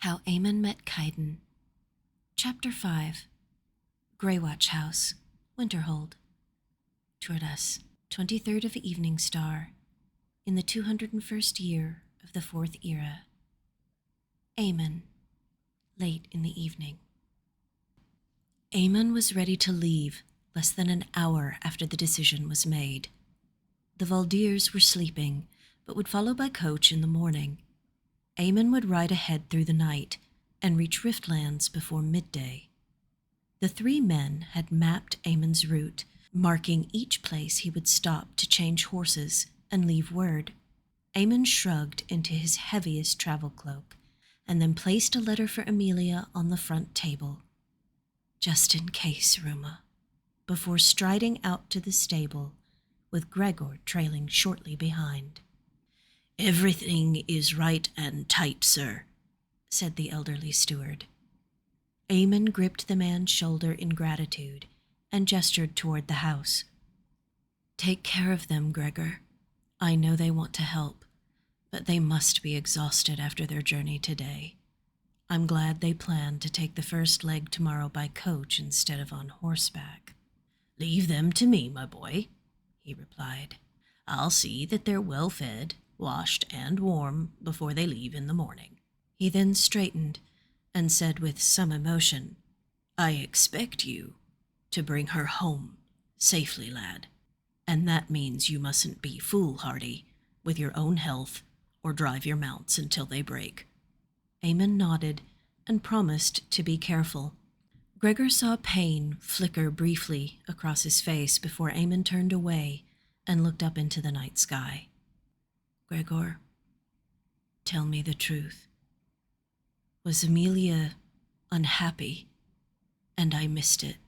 How Eamon Met Kaidan. Chapter 5. Greywatch House, Winterhold. Tordas, 23rd of Evening Star, in the 201st year of the 4th era. Eamon, late in the evening. Eamon was ready to leave less than an hour after the decision was made. The Valdirs were sleeping, but would follow by coach in the morning. Eamon would ride ahead through the night and reach Riftlands before midday. The three men had mapped Eamon's route, marking each place he would stop to change horses and leave word. Eamon shrugged into his heaviest travel cloak and then placed a letter for Emelia on the front table. Just in case, Ruma, before striding out to the stable, with Gregor trailing shortly behind. "Everything is right and tight, sir," said the elderly steward. Eamon gripped the man's shoulder in gratitude and gestured toward the house. "Take care of them, Gregor. I know they want to help, but they must be exhausted after their journey today. I'm glad they planned to take the first leg tomorrow by coach instead of on horseback." "Leave them to me, my boy," he replied. "I'll see that they're well fed, washed, and warm before they leave in the morning." He then straightened and said with some emotion, "I expect you to bring her home safely, lad, and that means you mustn't be foolhardy with your own health or drive your mounts until they break." Eamon nodded and promised to be careful. Gregor saw pain flicker briefly across his face before Eamon turned away and looked up into the night sky. "Gregor, tell me the truth. Was Emelia unhappy and I missed it?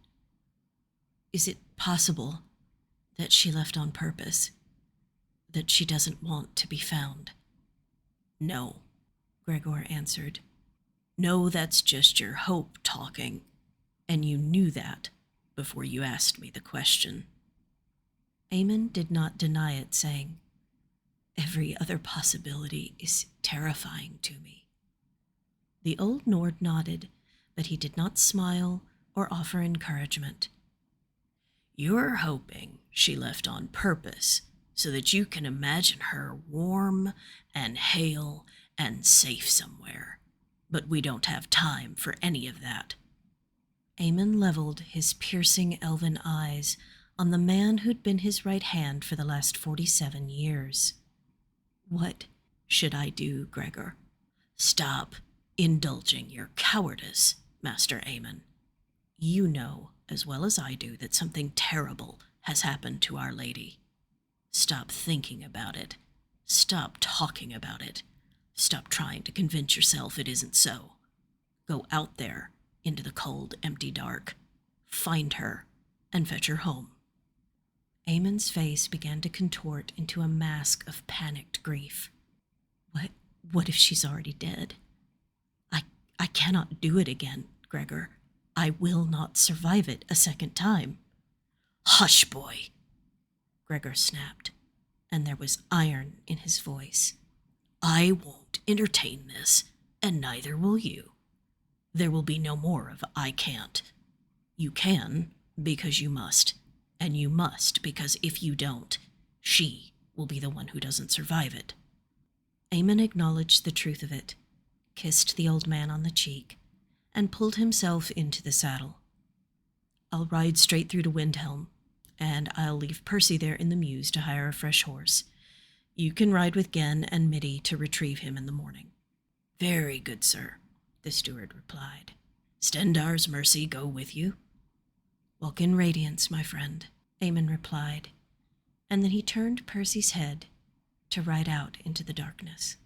Is it possible that she left on purpose, that she doesn't want to be found?" "No," Gregor answered. "No, that's just your hope talking, and you knew that before you asked me the question." Eamon did not deny it, saying, "Every other possibility is terrifying to me." The old Nord nodded, but he did not smile or offer encouragement. "You're hoping she left on purpose so that you can imagine her warm and hale and safe somewhere, but we don't have time for any of that." Eamon leveled his piercing elven eyes on the man who'd been his right hand for the last 47 years. "What should I do, Gregor?" "Stop indulging your cowardice, Master Eamon. You know as well as I do that something terrible has happened to Our Lady. Stop thinking about it. Stop talking about it. Stop trying to convince yourself it isn't so. Go out there into the cold, empty dark. Find her and fetch her home." Eamon's face began to contort into a mask of panicked grief. What if she's already dead? I cannot do it again, Gregor. I will not survive it a second time." "Hush, boy," Gregor snapped, and there was iron in his voice. "I won't entertain this, and neither will you. There will be no more of I can't. You can because you must, and you must because if you don't, she will be the one who doesn't survive it." Eamon acknowledged the truth of it, kissed the old man on the cheek, and pulled himself into the saddle. "I'll ride straight through to Windhelm, and I'll leave Percy there in the mews to hire a fresh horse. You can ride with Gen and Mitty to retrieve him in the morning." "Very good, sir," the steward replied. "Stendar's mercy go with you." "Walk in radiance, my friend," Eamon replied, and then he turned Percy's head to ride out into the darkness.